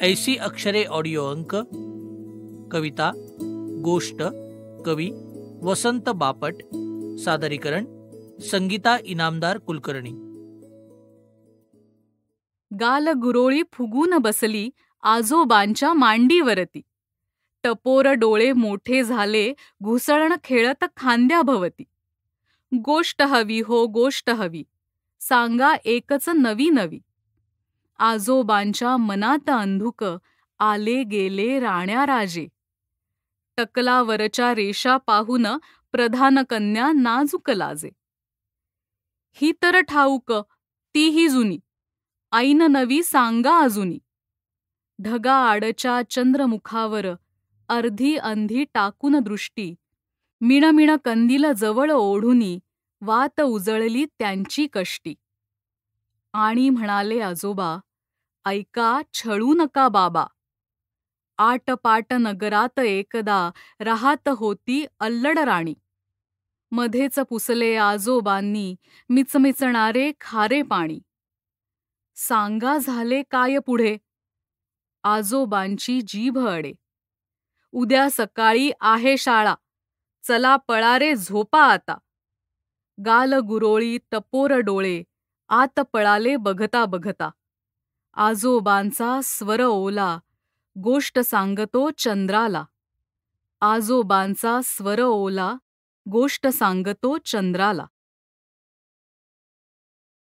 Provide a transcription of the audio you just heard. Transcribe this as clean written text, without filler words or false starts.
ऐसी अक्षरे ऑडिओ अंक. कविता गोष्ट. कवी वसंत बापट. सादरीकरण संगीता इनामदार कुलकर्णी. गाल गुरोळी फुगून बसली आजोबांच्या मांडीवरती. टपोर डोळे मोठे झाले घुसळण खेळत खांद्याभवती. गोष्ट हवी हो गोष्ट हवी, सांगा एकच नवी नवी. आजोबांच्या मनात अंधुक आले गेले राण्या राजे. टकलावरच्या रेषा पाहून प्रधान कन्या नाजूक लाजे. ही तर ठाऊक तीही जुनी, ऐन नवी सांगा अजुनी. ढगा आडच्या चंद्रमुखावर अर्धी अंधी टाकून दृष्टी. मिणमिण कंदील जवळ ओढुनी वात उजळली त्यांची कष्टी. आणि म्हणाले आजोबा, ऐका छळू नका बाबा. आटपाट नगरात एकदा राहत होती अल्लड राणी. मध्येच पुसले आजोबांनी मिचमिचणारे खारे पाणी. सांगा झाले काय पुढे, आजोबांची जीभ अडे. उद्या सकाळी आहे शाळा, चला पळा रे झोपा आता. गाल गुरोळी टपोर डोळे आत पळाले बघता बघता. आजोबांचा स्वर ओला गोष्ट सांगतो चंद्राला. आजोबांचा स्वर ओला गोष्ट सांगतो चंद्राला.